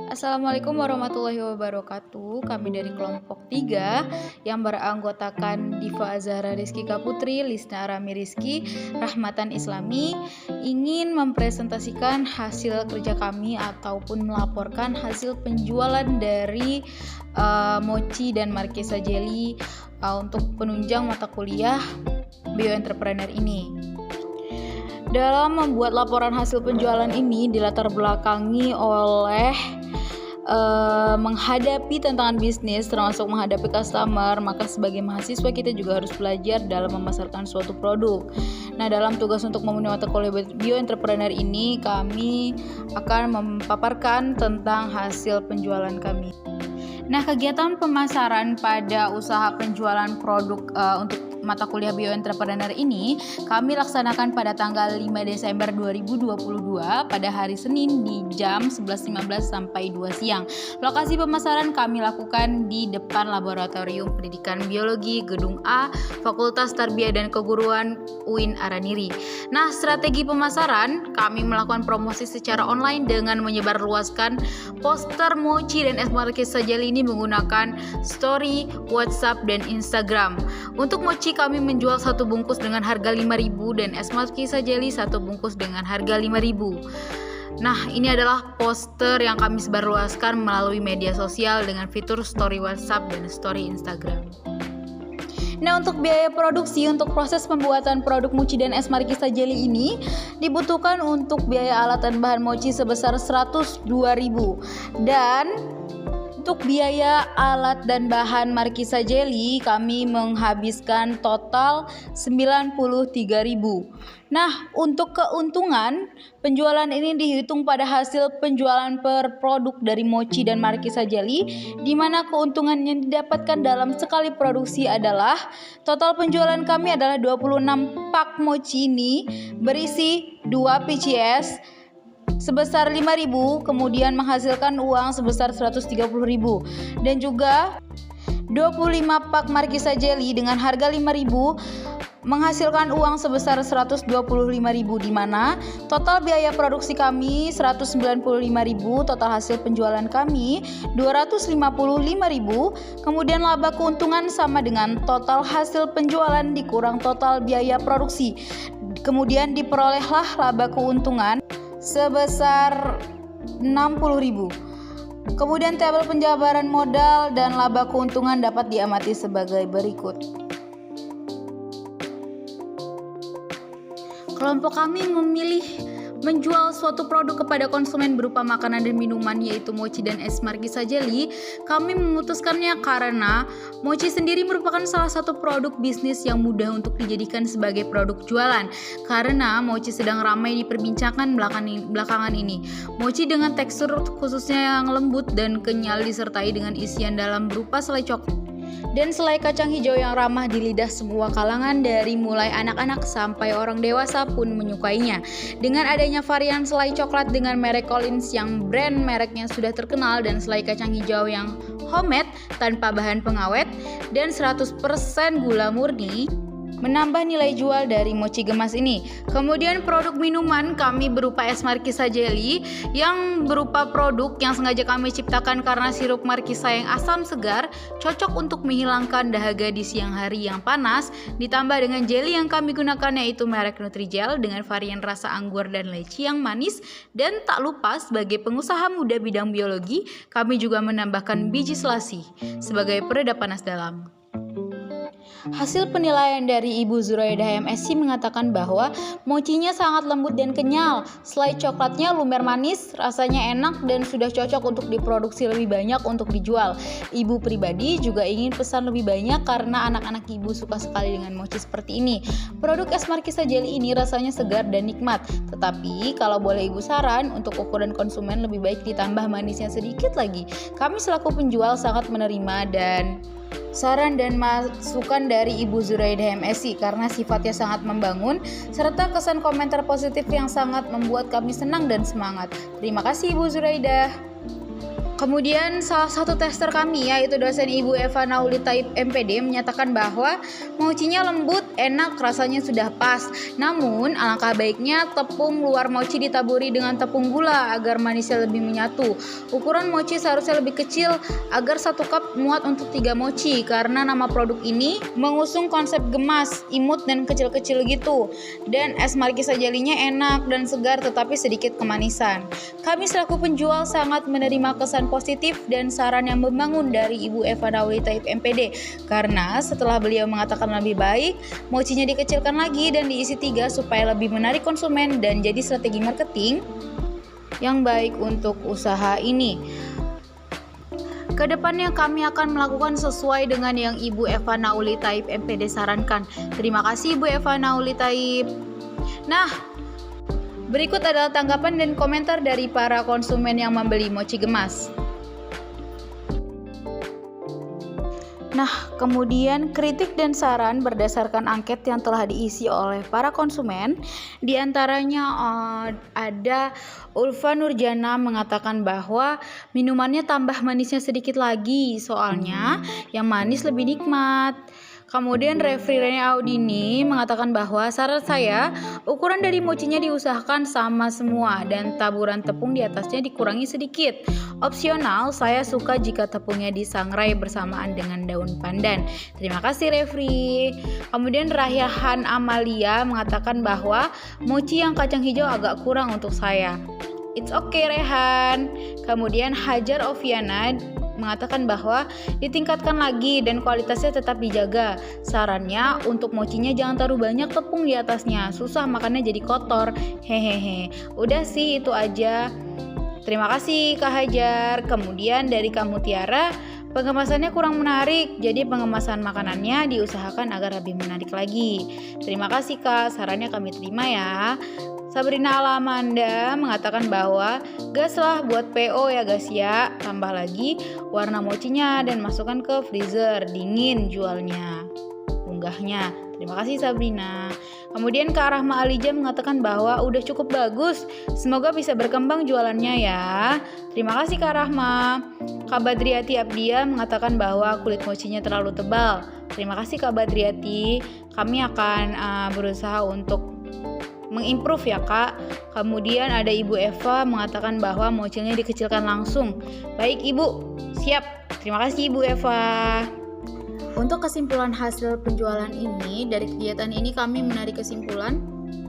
Assalamualaikum warahmatullahi wabarakatuh. Kami dari kelompok 3 yang beranggotakan Diva Azhara Rizkika Putri, Lisna Arami Rizki, Rahmatan Islami ingin mempresentasikan hasil kerja kami ataupun melaporkan hasil penjualan dari Mochi dan Markisa Jelly untuk penunjang mata kuliah Bioentrepreneur ini. Dalam membuat laporan hasil penjualan ini dilatar belakangi oleh menghadapi tantangan bisnis termasuk menghadapi customer, maka sebagai mahasiswa kita juga harus belajar dalam memasarkan suatu produk. Nah, dalam tugas untuk memenuhi mata kuliah Bioentrepreneur ini kami akan memaparkan tentang hasil penjualan kami. Nah, kegiatan pemasaran pada usaha penjualan produk untuk mata kuliah Bioentrepreneur ini kami laksanakan pada tanggal 5 Desember 2022 pada hari Senin di jam 11.15 sampai 2 siang. Lokasi pemasaran kami lakukan di depan Laboratorium Pendidikan Biologi Gedung A, Fakultas Tarbiyah dan Keguruan UIN Araniri. Nah, strategi pemasaran kami melakukan promosi secara online dengan menyebarluaskan poster Mochi dan es Markisa Jelly ini menggunakan story, WhatsApp, dan Instagram. Untuk Mochi kami menjual satu bungkus dengan harga 5.000 dan es Markisa Jelly satu bungkus dengan harga 5.000. Nah, ini adalah poster yang kami sebarluaskan melalui media sosial dengan fitur story WhatsApp dan story Instagram. Nah, untuk biaya produksi untuk proses pembuatan produk Mochi dan es Markisa Jelly ini dibutuhkan untuk biaya alat dan bahan Mochi sebesar 102.000 dan untuk biaya alat dan bahan Markisa Jelly kami menghabiskan total 93.000. Nah, untuk keuntungan penjualan ini dihitung pada hasil penjualan per produk dari Mochi dan Markisa Jelly, di mana keuntungan yang didapatkan dalam sekali produksi adalah total penjualan kami adalah 26 pak Mochi ini berisi 2 PCS sebesar 5.000, kemudian menghasilkan uang sebesar 130.000, dan juga 25 pak Markisa Jelly dengan harga 5.000 menghasilkan uang sebesar 125.000, di mana total biaya produksi kami 195.000, total hasil penjualan kami 255.000, kemudian laba keuntungan sama dengan total hasil penjualan dikurang total biaya produksi, kemudian diperolehlah laba keuntungan sebesar 60.000. Kemudian tabel penjabaran modal dan laba keuntungan dapat diamati sebagai berikut. Kelompok kami memilih menjual suatu produk kepada konsumen berupa makanan dan minuman yaitu Mochi dan es Markisa Jelly. Kami memutuskannya karena Mochi sendiri merupakan salah satu produk bisnis yang mudah untuk dijadikan sebagai produk jualan karena Mochi sedang ramai diperbincangkan belakangan ini. Mochi dengan tekstur khususnya yang lembut dan kenyal disertai dengan isian dalam berupa selai coklat dan selai kacang hijau yang ramah di lidah semua kalangan dari mulai anak-anak sampai orang dewasa pun menyukainya. Dengan adanya varian selai coklat dengan merek Collins yang brand mereknya sudah terkenal dan selai kacang hijau yang homemade tanpa bahan pengawet dan 100% gula murni menambah nilai jual dari Mochi gemas ini. Kemudian produk minuman kami berupa es Markisa Jelly yang berupa produk yang sengaja kami ciptakan karena sirup Markisa yang asam segar cocok untuk menghilangkan dahaga di siang hari yang panas, ditambah dengan jelly yang kami gunakan yaitu merek Nutrijel dengan varian rasa anggur dan leci yang manis, dan tak lupa sebagai pengusaha muda bidang biologi kami juga menambahkan biji selasi sebagai peredam panas dalam. Hasil penilaian dari Ibu Zuraidah MSc mengatakan bahwa mochinya sangat lembut dan kenyal, selai coklatnya lumer manis, rasanya enak dan sudah cocok untuk diproduksi lebih banyak untuk dijual. Ibu pribadi juga ingin pesan lebih banyak karena anak-anak ibu suka sekali dengan mochi seperti ini. Produk es Markisa Jelly ini rasanya segar dan nikmat, tetapi kalau boleh ibu saran untuk ukuran konsumen lebih baik ditambah manisnya sedikit lagi. Kami selaku penjual sangat menerima dan saran dan masukan dari Ibu Zuraidah MSc karena sifatnya sangat membangun serta kesan komentar positif yang sangat membuat kami senang dan semangat. Terima kasih Ibu Zuraidah. Kemudian salah satu tester kami yaitu dosen Ibu Eva Naulita MPD menyatakan bahwa mochinya lembut, enak, rasanya sudah pas. Namun alangkah baiknya tepung luar mochi ditaburi dengan tepung gula agar manisnya lebih menyatu. Ukuran mochi seharusnya lebih kecil agar 1 cup muat untuk 3 mochi karena nama produk ini mengusung konsep gemas, imut dan kecil-kecil gitu. Dan es markisa jelinya enak dan segar tetapi sedikit kemanisan. Kami selaku penjual sangat menerima kesan positif dan saran yang membangun dari Ibu Eva Naulita MPD karena setelah beliau mengatakan lebih baik mochinya dikecilkan lagi dan diisi 3 supaya lebih menarik konsumen dan jadi strategi marketing yang baik untuk usaha ini. Kedepannya kami akan melakukan sesuai dengan yang Ibu Eva Naulita MPD sarankan. Terima kasih Ibu Eva Naulita. Nah, berikut adalah tanggapan dan komentar dari para konsumen yang membeli mochi gemas. Nah, kemudian kritik dan saran berdasarkan angket yang telah diisi oleh para konsumen. Di antaranya ada Ulfa Nurjana mengatakan bahwa minumannya tambah manisnya sedikit lagi, soalnya yang manis lebih nikmat. Kemudian Refri Rene Audini mengatakan bahwa saran saya ukuran dari mochinya diusahakan sama semua dan taburan tepung di atasnya dikurangi sedikit. Opsional, saya suka jika tepungnya disangrai bersamaan dengan daun pandan. Terima kasih Refri. Kemudian Rahyahan Amalia mengatakan bahwa mochi yang kacang hijau agak kurang untuk saya. It's okay Rehan. Kemudian Hajar Oviana mengatakan bahwa ditingkatkan lagi dan kualitasnya tetap dijaga. Sarannya untuk mochinya jangan taruh banyak tepung di atasnya, susah makannya jadi kotor. Hehehe. Udah sih itu aja. Terima kasih Kak Hajar. Kemudian dari Kamu Tiara, pengemasannya kurang menarik, jadi pengemasan makanannya diusahakan agar lebih menarik lagi. Terima kasih Kak, sarannya kami terima ya. Sabrina Alamanda mengatakan bahwa gas lah buat PO ya guys ya. Tambah lagi warna mochinya dan masukkan ke freezer, dingin jualnya. Unggahnya. Terima kasih Sabrina. Kemudian Kak Rahma Alija mengatakan bahwa udah cukup bagus. Semoga bisa berkembang jualannya ya. Terima kasih Kak Rahma. Kak Badriati Abdia mengatakan bahwa kulit mochinya terlalu tebal. Terima kasih Kak Badriati. Kami akan berusaha untuk mengimprove ya Kak. Kemudian ada Ibu Eva mengatakan bahwa mochinya dikecilkan langsung. Baik Ibu, siap. Terima kasih Ibu Eva. Untuk kesimpulan hasil penjualan ini, dari kegiatan ini kami menarik kesimpulan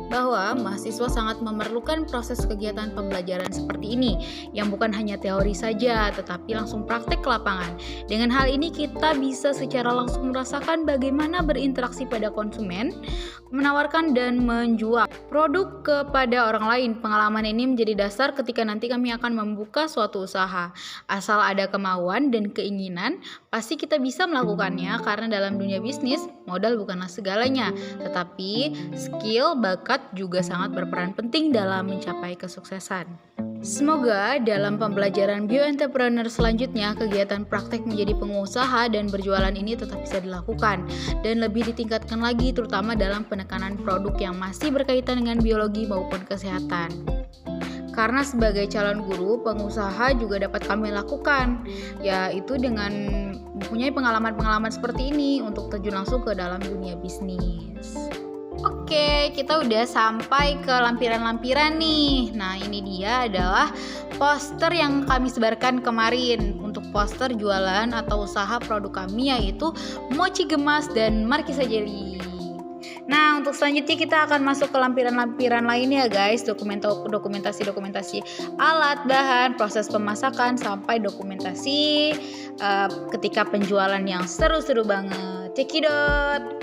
bahwa mahasiswa sangat memerlukan proses kegiatan pembelajaran seperti ini yang bukan hanya teori saja tetapi langsung praktek ke lapangan. Dengan hal ini kita bisa secara langsung merasakan bagaimana berinteraksi pada konsumen, menawarkan dan menjual produk kepada orang lain. Pengalaman ini menjadi dasar ketika nanti kami akan membuka suatu usaha. Asal ada kemauan dan keinginan, pasti kita bisa melakukannya karena dalam dunia bisnis modal bukanlah segalanya, tetapi skill, bakat juga sangat berperan penting dalam mencapai kesuksesan. Semoga dalam pembelajaran bioentrepreneur selanjutnya kegiatan praktek menjadi pengusaha dan berjualan ini tetap bisa dilakukan dan lebih ditingkatkan lagi terutama dalam penekanan produk yang masih berkaitan dengan biologi maupun kesehatan. Karena sebagai calon guru, pengusaha juga dapat kami lakukan, yaitu dengan mempunyai pengalaman-pengalaman seperti ini untuk terjun langsung ke dalam dunia bisnis. Oke, kita udah sampai ke lampiran-lampiran nih. Nah, ini dia adalah poster yang kami sebarkan kemarin untuk poster jualan atau usaha produk kami yaitu mochi gemas dan markisa jelly. Nah, untuk selanjutnya kita akan masuk ke lampiran-lampiran lainnya guys, dokumentasi alat, bahan, proses pemasakan, sampai dokumentasi ketika penjualan yang seru-seru banget. Cekidot!